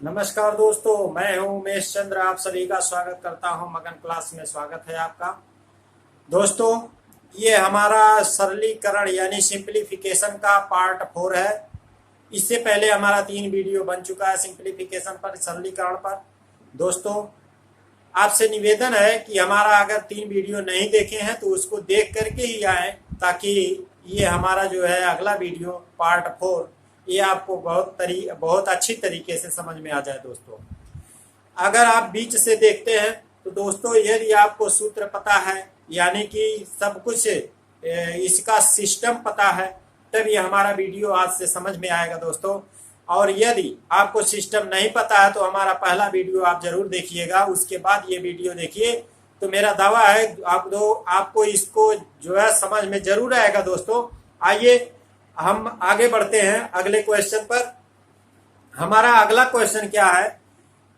नमस्कार दोस्तों, मैं हूं उमेश चंद्र। आप सभी का स्वागत करता हूं। मगन क्लास में स्वागत है आपका। दोस्तों, ये हमारा सरलीकरण यानी सिंप्लीफिकेशन का पार्ट 4 है। इससे पहले हमारा 3 वीडियो बन चुका है सिंप्लीफिकेशन पर, सरलीकरण पर। दोस्तों, आपसे निवेदन है कि हमारा अगर 3 वीडियो नहीं देखे हैं तो उसको देख करके ही आए, ताकि ये हमारा जो है अगला वीडियो पार्ट 4 ये आपको बहुत अच्छी तरीके से समझ में आ जाए। दोस्तों, अगर आप बीच से देखते हैं तो दोस्तों, यदि आपको सूत्र पता है यानी कि सब कुछ इसका सिस्टम पता है, तब ये हमारा वीडियो आज से समझ में आएगा दोस्तों। और यदि आपको सिस्टम नहीं पता है तो हमारा पहला वीडियो आप जरूर देखिएगा, उसके बाद ये वीडियो देखिए। तो मेरा दावा है आपको इसको जो है समझ में जरूर आएगा दोस्तों। आइए हम आगे बढ़ते हैं अगले क्वेश्चन पर। हमारा अगला क्वेश्चन क्या है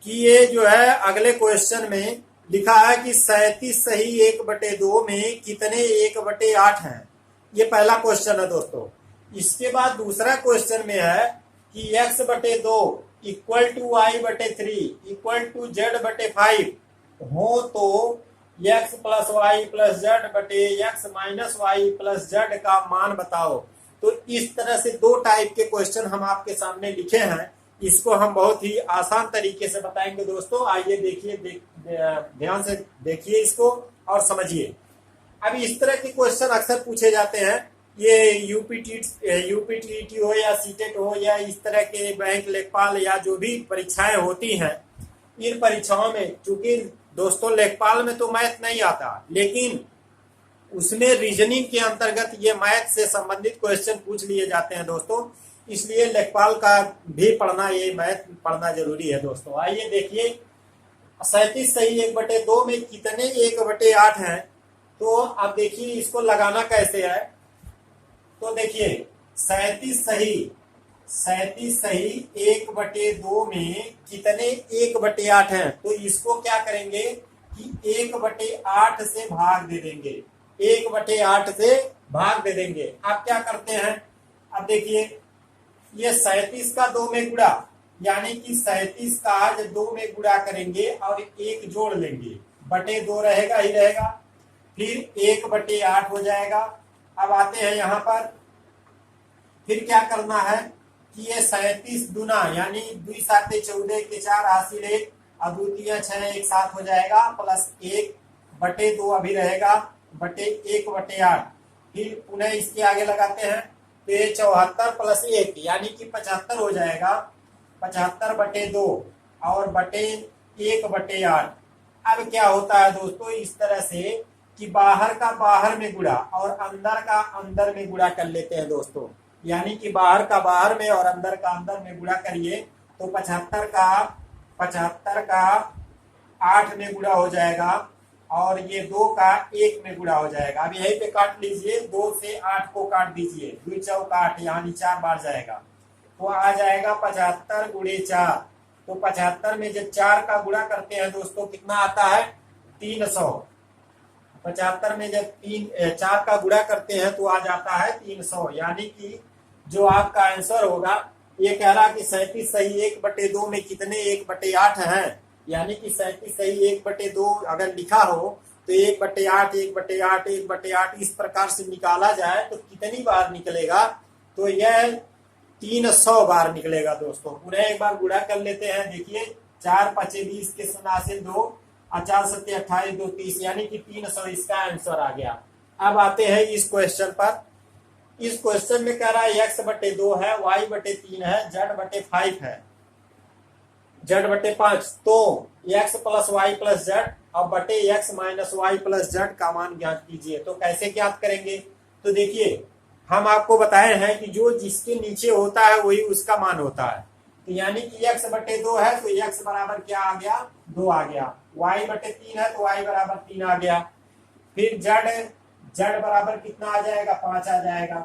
कि ये जो है अगले क्वेश्चन में लिखा है कि 37 सही 1/2 में कितने 1/8 हैं। ये पहला क्वेश्चन है दोस्तों। इसके बाद दूसरा क्वेश्चन में है कि x/2 equal to y/3 equal to z/5 हो तो x plus Y plus Z बटे X minus Y plus Z का मान बताओ। तो इस तरह से 2 टाइप के क्वेश्चन हम आपके सामने लिखे हैं। इसको हम बहुत ही आसान तरीके से बताएंगे दोस्तों। आइए देखिए, ध्यान से देखिए इसको और समझिए। अब इस तरह के क्वेश्चन अक्सर पूछे जाते हैं। ये यूपीटीटी हो या सीटेट हो या इस तरह के बैंक, लेखपाल या जो भी परीक्षाएं होती हैं, इन परीक्षाओं में चूंकि दोस्तों लेखपाल में तो मैथ नहीं आता, लेकिन उसमें रीजनिंग के अंतर्गत ये मैथ से संबंधित क्वेश्चन पूछ लिए जाते हैं दोस्तों। इसलिए लेखपाल का भी पढ़ना, ये मैथ पढ़ना जरूरी है दोस्तों। आइए देखिए, 37 सही 1/2 में कितने 1/8 हैं। तो आप देखिए इसको लगाना कैसे है। तो देखिए 37 सही 1/2 में कितने 1/8 हैं। तो इसको क्या करेंगे कि 1/8 से भाग दे देंगे। 1/8 से भाग दे देंगे। आप क्या करते हैं, अब देखिए ये 37 का 2 में गुणा, यानी कि 37 का आज 2 में गुणा करेंगे और 1 जोड़ लेंगे, बटे 2 रहेगा ही रहेगा, फिर 1/8 हो जाएगा। अब आते हैं यहाँ पर, फिर क्या करना है कि ये 37 दुना यानी 2 7 14 के 4 हासिल 1 और 2 3 6 एक साथ हो जाएगा, प्लस 1/2 अभी रहेगा, बटे 1/8। फिर पुनः इसके आगे लगाते हैं तो ये 74 प्लस 1 यानी कि 75 हो जाएगा। 75/2 और बटे 1/8। अब क्या होता है दोस्तों, इस तरह से कि बाहर का बाहर में गुणा और अंदर का अंदर में गुणा कर लेते हैं दोस्तों। यानी कि बाहर का बाहर में और अंदर का अंदर में गुणा करिए तो 75 का 8 में गुणा हो जाएगा और ये 2 का 1 में गुणा हो जाएगा। अब यहीं पे काट लीजिए, 2 से 8 को काट दीजिए, 2 चौक 8 यानी 4 बार जाएगा, तो आ जाएगा 75 गुणे 4। तो 75 में जब 4 का गुणा करते हैं दोस्तों कितना आता है, 300। 75 में जब 4 का गुणा करते हैं तो आ जाता है 300। यानी कि जो आपका आंसर होगा, ये कह रहा कि 37 सही 1/2 में कितने 1/8 हैं। यानी कि 37 सही 1/2 अगर लिखा हो तो 1/8 1/8 1/8 इस प्रकार से निकाला जाए तो कितनी बार निकलेगा, तो यह 300 बार निकलेगा दोस्तों। पुनः एक बार गुणा कर लेते हैं। देखिए 4 5 20 के से 2 और 4 7 28 2 30 यानी कि 300 इसका आंसर आ गया। अब आते हैं इस क्वेश्चन पर। इस क्वेश्चन में कह रहा है x/2 है, y/3 है, z/5 है, z/5। तो x plus Y plus Z और बटे x minus Y plus Z का मान ज्ञात कीजिए। तो कैसे ज्ञात करेंगे, तो देखिए हम आपको बताए हैं कि जो जिसके नीचे होता है वही उसका मान होता है। तो यानी कि x/2 है तो x बराबर क्या आ गया, 2 आ गया। y/3 है तो y बराबर 3 आ गया। फिर z बराबर कितना आ जाएगा, 5 आ जाएगा।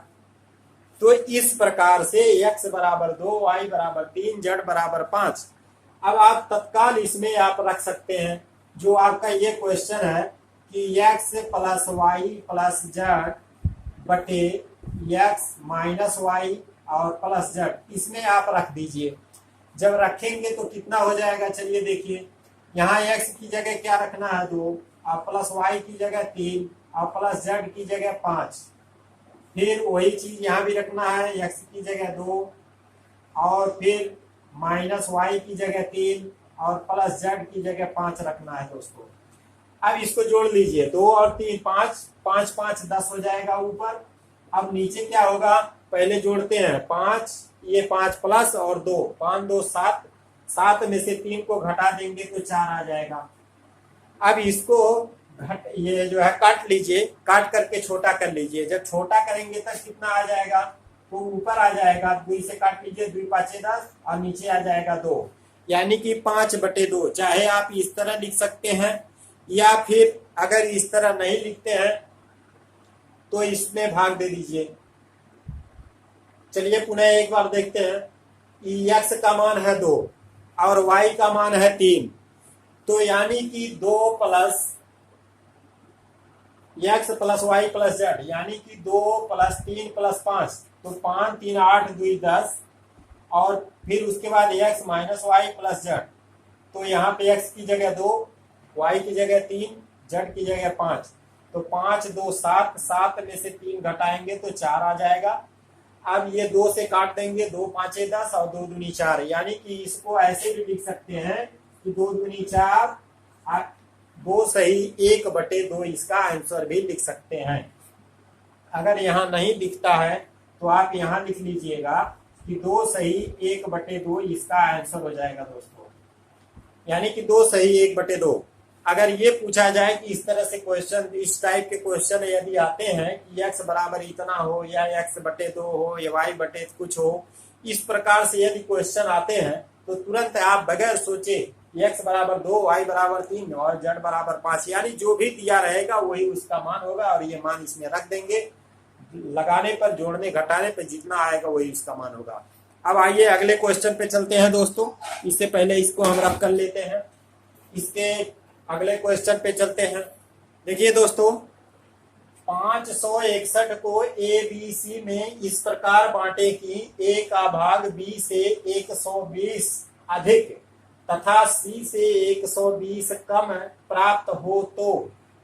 तो इस प्रकार से x बराबर 2, y बराबर 3, z बराबर 5। अब आप तत्काल इसमें आप रख सकते हैं जो आपका ये क्वेश्चन है कि x plus Y plus Z बटे x माइनस वाई और प्लस जेड, इसमें आप रख दीजिए। जब रखेंगे तो कितना हो जाएगा, चलिए देखिए। यहाँ x की जगह क्या रखना है 2, और प्लस y की जगह 3, और प्लस z की जगह 5। फिर वही चीज यहाँ भी रखना है, x की जगह 2, और फिर माइनस y की जगह 3, और प्लस z की जगह 5 रखना है दोस्तों। अब इसको जोड़ लीजिए, 2 और 3 5, 5 5 10 हो जाएगा ऊपर। अब नीचे क्या होगा, पहले जोड़ते हैं 5, ये 5 प्लस और 2, 5 2 7, 7 में से 3 को घटा देंगे तो 4 आ जाएगा। अब इसको ये जो है काट लीजिए, काट करके छोटा कर लीजिए। जब छोटा करेंगे तब कितना आ जाएगा, तो ऊपर आ जाएगा 2 से काट लीजिए, 2 5 10, और नीचे आ जाएगा 2, यानी कि 5/2। चाहे आप इस तरह लिख सकते हैं, या फिर अगर इस तरह नहीं लिखते हैं तो इसमें भाग दे दीजिए। चलिए पुनः एक बार देखते हैं। x का मान है 2 और y का मान है 3, तो यानी कि 2 plus x plus Y plus z, यानी कि 2 प्लस 3 प्लस 5, तो 5 3 8 2 10, और फिर उसके बाद x minus Y plus Z. तो यहाँ पे x की जगह 2, y की जगह 3, z की जगह 5, तो 5 2 7, 7 में से 3 घटाएंगे तो 4 आ जाएगा। अब ये 2 से काट देंगे, 2 5 10 और 2 दूनी 4, यानी कि इसको ऐसे भी लिख सकते हैं कि 2 दूनी 4, 2 सही 1/2 इसका आंसर भी लिख सकते हैं। अगर यहाँ नहीं दिखता है तो आप यहाँ लिख लीजिएगा कि 2 सही 1/2 इसका आंसर हो जाएगा दोस्तों, यानी कि 2 सही 1/2। अगर ये पूछा जाए कि इस तरह से क्वेश्चन, इस टाइप के क्वेश्चन यदि आते हैं कि x बराबर इतना हो, या x/2 हो, या y बटे कुछ हो, इस प्रकार से यदि क्वेश्चन आते हैं तो तुरंत आप बगैर सोचे x बराबर 2, y बराबर 3 और z बराबर 5, यानी जो भी दिया रहेगा वही उसका मान होगा, और ये मान इसमें रख देंगे। लगाने पर, जोड़ने घटाने पर जितना आएगा वही उसका मान होगा। अब आइए अगले क्वेश्चन पे चलते हैं दोस्तों। इससे पहले इसको हम रब कर लेते हैं, इसके अगले क्वेश्चन पे चलते हैं। देखिए दोस्तों, 561 को ए बी सी में इस प्रकार बांटे कि ए का भाग बी से 120 अधिक तथा सी से 120 कम प्राप्त हो तो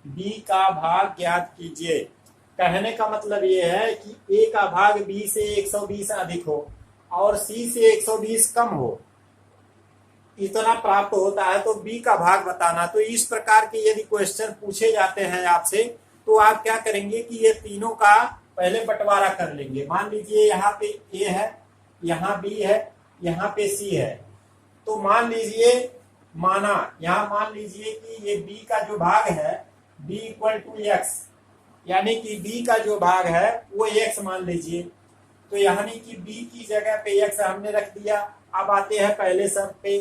बी का भाग ज्ञात कीजिए। कहने का मतलब ये है कि ए का भाग बी से 120 अधिक हो और सी से 120 कम हो, इतना प्राप्त होता है तो बी का भाग बताना। तो इस प्रकार के यदि क्वेश्चन पूछे जाते हैं आपसे, तो आप क्या करेंगे कि ये तीनों का पहले बंटवारा कर लेंगे। मान लीजिए यहाँ पे ए है, यहाँ बी है, यहाँ पे सी है, तो मान लीजिए, यहाँ मान लीजिए कि ये बी का जो भाग है b = x, यानी कि b का जो भाग है वो x मान लीजिए। तो यानी कि b की जगह पे x हमने रख दिया। अब आते हैं पहले शर्त पे,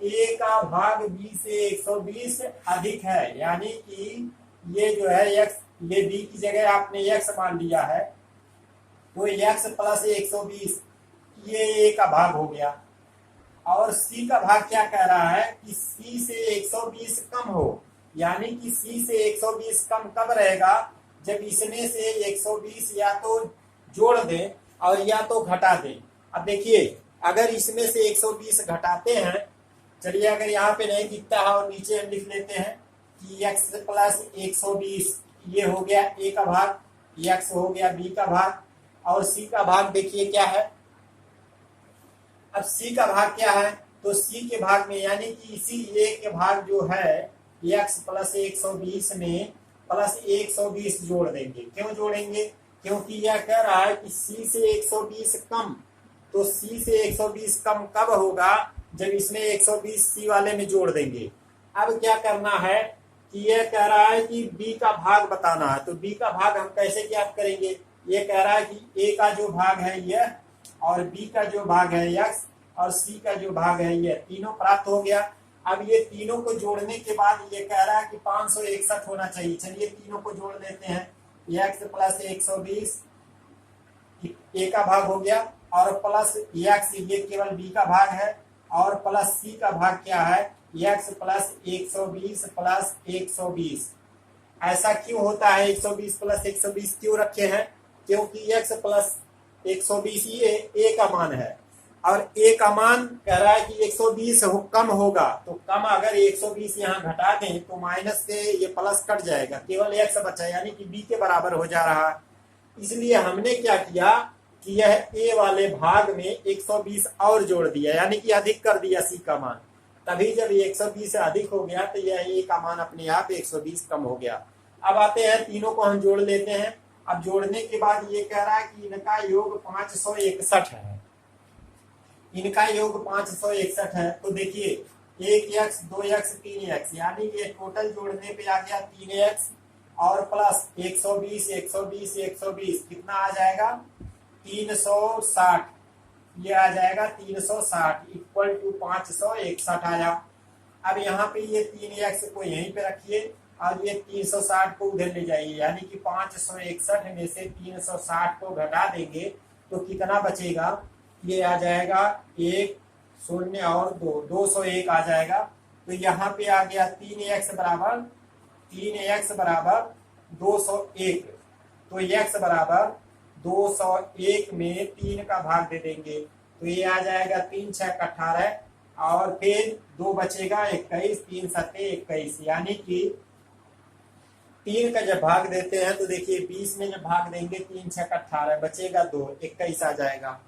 a का भाग b से 120 अधिक है, यानी कि ये जो है x, ये b की जगह आपने x मान लिया है, तो x प्लस 120 ये a का भाग हो गया। और c का भाग क्या कह रहा है कि c से 120 कम हो, यानी कि c से 120 कम कब रहेगा, जब इसमें से 120 या तो जोड़ दें और या तो घटा दें। अब देखिए, अगर इसमें से 120 घटाते हैं, चलिए अगर यहाँ पे नहीं दिखता है और नीचे हम लिख लेते हैं कि x प्लस 120 ये हो गया a का भाग, x हो गया b का भाग, और c का भाग देखिए क्या है। अब c का भाग क्या है, तो c के भाग में, यानी कि इसी a के भाग जो है x प्लस 120 में प्लस 120 जोड़ देंगे। क्यों जोड़ेंगे, क्योंकि यह कह रहा है कि c से 120 कम, तो c से 120 कम कब होगा, जब इसमें 120 c वाले में जोड़ देंगे। अब क्या करना है कि यह कह रहा है कि b का भाग बताना है, तो b का भाग हम कैसे ज्ञात करेंगे। ये कह रहा है कि a का जो भाग है यह, और b का जो भाग है x, और c का जो भाग है यह, तीनों प्राप्त हो गया। अब ये तीनों को जोड़ने के बाद ये कह रहा है कि 561 होना चाहिए। चलिए तीनों को जोड़ लेते हैं, x प्लस 120 a का भाग हो गया, और प्लस x ये केवल b का भाग है, और प्लस c का भाग क्या है, x प्लस 120 प्लस 120। ऐसा क्यों होता है, 120 प्लस 120 क्यों रखे हैं, क्योंकि x प्लस 120 ये a का मान है, और ए का मान कह रहा है कि 120 कम होगा, तो कम अगर 120 यहाँ घटा दें तो माइनस से ये प्लस कट जाएगा, केवल एक्स बचा, यानी कि बी के बराबर हो जा रहा है। इसलिए हमने क्या किया कि यह ए वाले भाग में 120 और जोड़ दिया, यानी कि अधिक कर दिया सी का मान। तभी जब 120 से अधिक हो गया तो यह ए का मान अपने आप 120 कम हो गया। अब आते हैं, तीनों को हम जोड़ लेते हैं। अब जोड़ने के बाद ये कह रहा है कि इनका योग 561 है, इनका योग 561 है। तो देखिए 1x 2x 3x, यानी ये टोटल जोड़ने पे आ गया 3x और प्लस 120 120 120 कितना आ जाएगा 360, ये आ जाएगा 360 इक्वल टू 561 आया। अब यहाँ पे ये 3x को यहीं पे रखिए और ये 360 को उधर ले जाइए, यानी कि 561 में से 360 को घटा देंगे तो कितना बचेगा, ये आ जाएगा 1 0 और 2 201 आ जाएगा। तो यहाँ पे आ गया 3x बराबर 201, तो x बराबर 201 में 3 का भाग दे देंगे तो ये आ जाएगा 3 6 18 और फिर 2 बचेगा 21, 3 7 21, यानी कि 3 का जब भाग देते हैं तो देखिए 20 में जब भाग देंगे 3 6 18 बचेगा 2 21 आ जाएगा,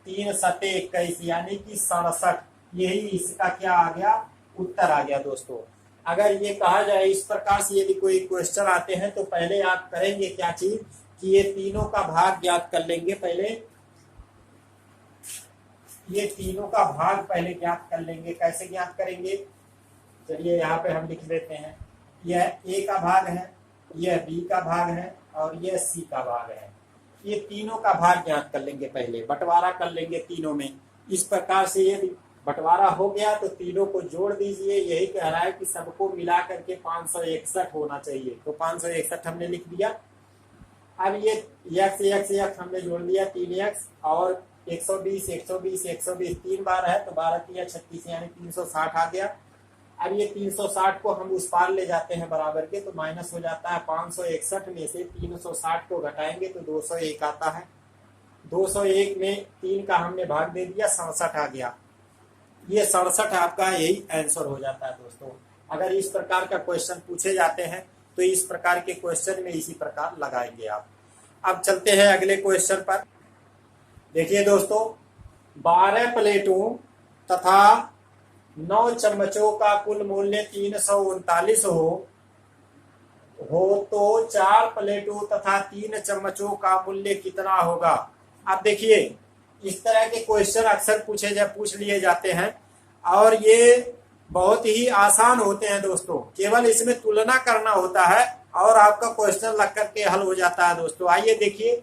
3 7 21 यानी कि 67। यही इसका क्या आ गया, उत्तर आ गया दोस्तों। अगर ये कहा जाए इस प्रकार से यदि कोई क्वेश्चन आते हैं तो पहले आप करेंगे क्या चीज कि ये तीनों का भाग ज्ञात कर लेंगे। पहले ये तीनों का भाग पहले ज्ञात कर लेंगे। कैसे ज्ञात करेंगे, चलिए यहाँ पे हम लिख देते हैं। यह ए का भाग है, यह बी का भाग है और यह सी का भाग है। ये तीनों का भाग ज्ञात कर लेंगे, पहले बंटवारा कर लेंगे तीनों में। इस प्रकार से यदि बंटवारा हो गया तो तीनों को जोड़ दीजिए। यही कह रहा है कि सबको मिला करके 561 होना चाहिए, तो 561 हमने लिख दिया। अब ये x हमने जोड़ दिया 3x और 120 120 120 3 बार है तो 12 3 36 यानी 360 आ गया। अब ये 360 को हम उस पार ले जाते हैं बराबर के, तो माइनस हो जाता है। 561 में से 360 को घटाएंगे तो 201 आता है। 201 में 3 का हमने भाग दे दिया, 67 आ गया। ये 67 आपका यही आंसर हो जाता है दोस्तों। अगर इस प्रकार का क्वेश्चन पूछे जाते हैं तो इस प्रकार के क्वेश्चन में इसी प्रकार लगाएंगे आप। अब चलते हैं अगले क्वेश्चन पर। देखिए दोस्तों, 12 प्लेटों तथा 9 चम्मचों का कुल मूल्य 339 हो तो 4 प्लेटों तथा 3 चम्मचों का मूल्य कितना होगा। अब देखिए इस तरह के क्वेश्चन अक्सर पूछ लिए जाते हैं और ये बहुत ही आसान होते हैं दोस्तों। केवल इसमें तुलना करना होता है और आपका क्वेश्चन लग करके हल हो जाता है दोस्तों। आइए देखिए,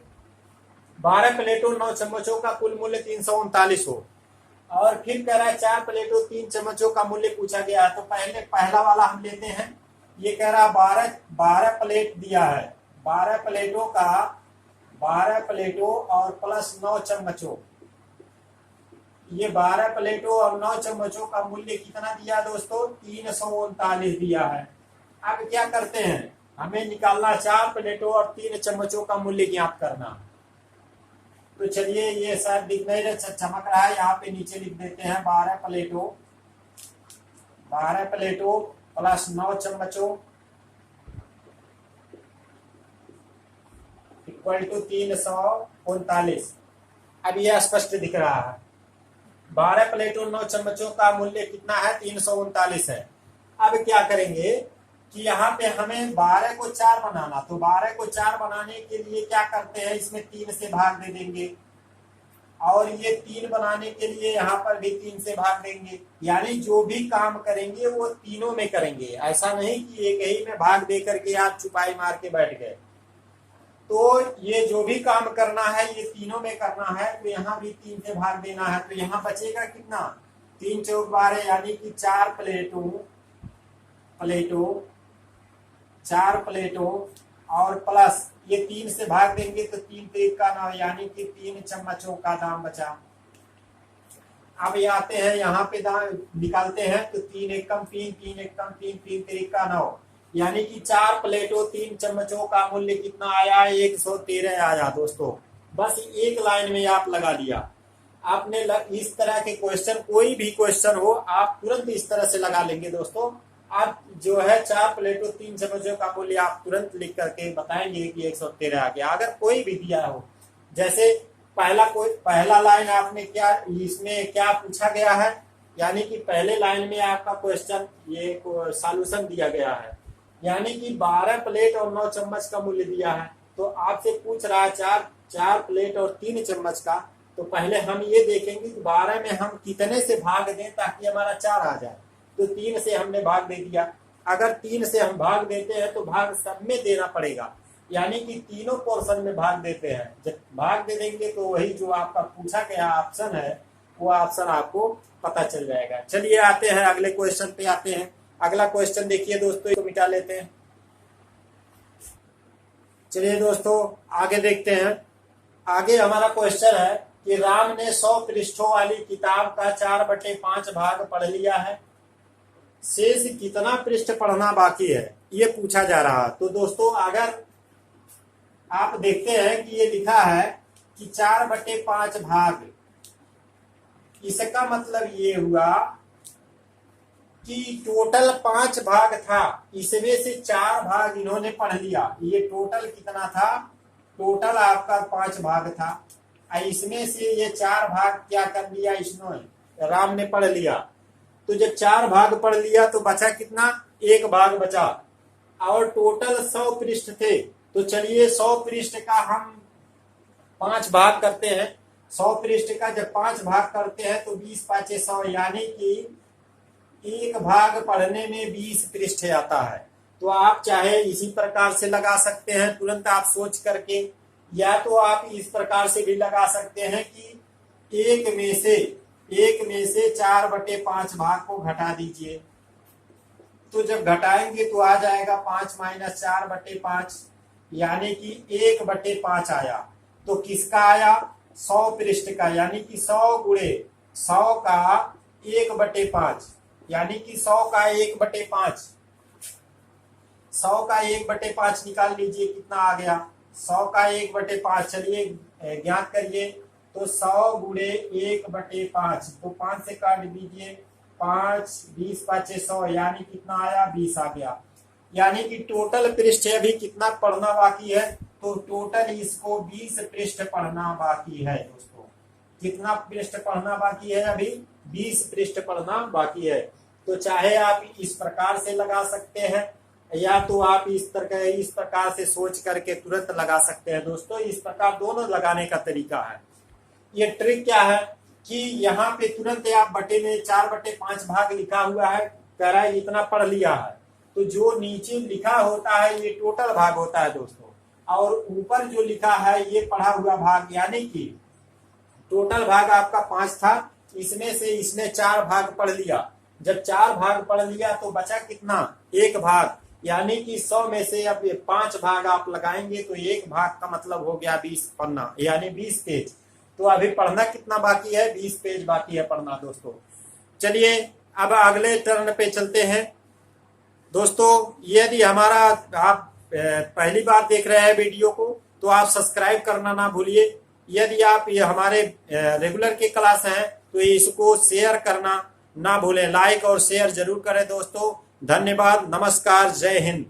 12 प्लेटों 9 चम्मचों का कुल मूल्य 339 हो और फिर कह रहा है 4 प्लेटों 3 चम्मचों का मूल्य पूछा गया है। तो पहले पहला वाला हम लेते हैं। ये कह रहा है 12 प्लेट दिया है, 12 प्लेटों और प्लस 9 चम्मचों। ये 12 प्लेटों और 9 चम्मचों का मूल्य कितना दिया दोस्तों, 339 दिया है। अब क्या करते हैं, हमें निकालना 4 प्लेटों और 3 चम्मचों का मूल्य ज्ञात करना। तो चलिए, ये शायद दिख नहीं रहा, चमक रहा है, यहाँ पे नीचे लिख देते हैं 12 प्लेटों प्लस 9 चम्मचों इक्वल टू 339। अब यह स्पष्ट दिख रहा है। 12 प्लेटों 9 चम्मचों का मूल्य कितना है, 339 है। अब क्या करेंगे कि यहाँ पे हमें 12 को 4 बनाना, तो 12 को 4 बनाने के लिए क्या करते हैं, इसमें 3 से भाग दे देंगे और ये 3 बनाने के लिए यहाँ पर भी 3 से भाग देंगे। यानी जो भी काम करेंगे वो तीनों में करेंगे, ऐसा नहीं कि एक ही में भाग दे करके आप छुपाई मार के बैठ गए। तो ये जो भी काम करना है ये तीनों में करना है, तो यहाँ भी 3 से भाग देना है। तो यहाँ बचेगा कितना, 3 चौक 12 यानी कि 4 प्लेटों और प्लस ये 3 से भाग देंगे तो 3 3 का 9 यानी कि 3 चम्मचों का दाम बचा। अब ये आते हैं यहाँ पे दाम निकालते हैं तो 3 एक कम 3 3 एक कम 3 3 3 का 9 यानी कि 4 प्लेटों 3 चम्मचों का मूल्य कितना आया, 113 आया दोस्तों। बस एक लाइन में आप लगा लिया। आपने इस तरह के क्वेश्चन, कोई भी क्वेश्चन हो आप तुरंत इस तरह से लगा लेंगे दोस्तों। आप जो है 4 प्लेटों 3 चम्मचों का मूल्य आप तुरंत लिख करके बताएंगे कि 113 आ गया। अगर कोई भी दिया हो, जैसे पहला लाइन आपने क्या, इसमें क्या पूछा गया है, यानी कि पहले लाइन में आपका क्वेश्चन ये सॉल्यूशन दिया गया है, यानी कि 12 प्लेट और 9 चम्मच का मूल्य दिया है। तो आपसे पूछ रहा है 4 प्लेट और 3 चम्मच का। तो पहले हम ये देखेंगे कि 12 में हम कितने से भाग दें ताकि हमारा 4 आ जाए। तो 3 से हमने भाग दे दिया। अगर 3 से हम भाग देते हैं तो भाग सब में देना पड़ेगा, यानी कि तीनों पोर्शन में भाग देते हैं। जब भाग दे देंगे तो वही जो आपका पूछा गया ऑप्शन है वो ऑप्शन आपको पता चल जाएगा। चलिए आते हैं अगले क्वेश्चन पे आते हैं। अगला क्वेश्चन देखिए दोस्तों, इसको मिटा लेते हैं। चलिए दोस्तों आगे देखते हैं। आगे हमारा क्वेश्चन है कि राम ने 100 पृष्ठों वाली किताब का 4/5 भाग पढ़ लिया है, शेष कितना पृष्ठ पढ़ना बाकी है, ये पूछा जा रहा। तो दोस्तों अगर आप देखते हैं कि ये लिखा है कि 4/5 भाग, इसका मतलब ये हुआ कि टोटल 5 भाग था, इसमें से 4 भाग इन्होंने पढ़ लिया। ये टोटल कितना था, टोटल आपका 5 भाग था, इसमें से ये 4 भाग क्या कर लिया, इसने राम ने पढ़ लिया। तो जब 4 भाग पढ़ लिया तो बचा कितना, 1 भाग बचा, और टोटल 100 पृष्ठ थे। तो चलिए 100 पृष्ठ का हम 5 भाग करते हैं। 100 पृष्ठ का जब 5 भाग करते हैं तो 20 5 100, यानी कि 1 भाग पढ़ने में 20 पृष्ठ आता है। तो आप चाहे इसी प्रकार से लगा सकते हैं तुरंत आप सोच करके, या तो आप इस प्रकार से भी लगा सकते हैं कि एक में से 4/5 भाग को घटा दीजिए। तो जब घटाएंगे तो आ जाएगा 5 - 4/5, यानी कि 1/5 आया। तो किसका आया, 100 पृष्ठ का, यानी कि 100 गुणे 100 का 1/5, यानी कि 100 का 1/5, 100 का 1/5 निकाल लीजिए, कितना आ गया 100 का 1/5। चलिए ज्ञात करिए। तो 100 गुणे 1/5, तो 5 से काट दीजिए, 5 20 5 100, यानी कितना आया 20 आ गया। यानी कि टोटल पृष्ठ अभी कितना पढ़ना बाकी है, तो टोटल इसको 20 पृष्ठ पढ़ना बाकी है दोस्तों। कितना पृष्ठ पढ़ना बाकी है, अभी 20 पृष्ठ पढ़ना बाकी है। तो चाहे आप इस प्रकार से लगा सकते हैं, या तो आप इस प्रकार से सोच करके तुरंत लगा सकते हैं दोस्तों। इस प्रकार दोनों लगाने का तरीका है। ये ट्रिक क्या है कि यहाँ पे तुरंत आप बटे में 4/5 भाग लिखा हुआ है, कह रहा है इतना पढ़ लिया है, तो जो नीचे लिखा होता है ये टोटल भाग होता है दोस्तों, और ऊपर जो लिखा है ये पढ़ा हुआ भाग, यानी कि टोटल भाग आपका 5 था, इसमें से इसने 4 भाग पढ़ लिया। जब 4 भाग पढ़ लिया तो बचा कितना, 1 भाग, यानी कि 100 में से अब 5 भाग आप लगाएंगे तो 1 भाग का मतलब हो गया 20 पन्ना, यानी 20 पेज। तो अभी पढ़ना कितना बाकी है, 20 पेज बाकी है पढ़ना दोस्तों। चलिए अब अगले टर्न पे चलते हैं दोस्तों। यदि हमारा आप पहली बार देख रहे हैं वीडियो को तो आप सब्सक्राइब करना ना भूलिए। यदि आप ये हमारे रेगुलर के क्लास हैं तो इसको शेयर करना ना भूलें, लाइक और शेयर जरूर करें दोस्तों। धन्यवाद, नमस्कार, जय हिंद।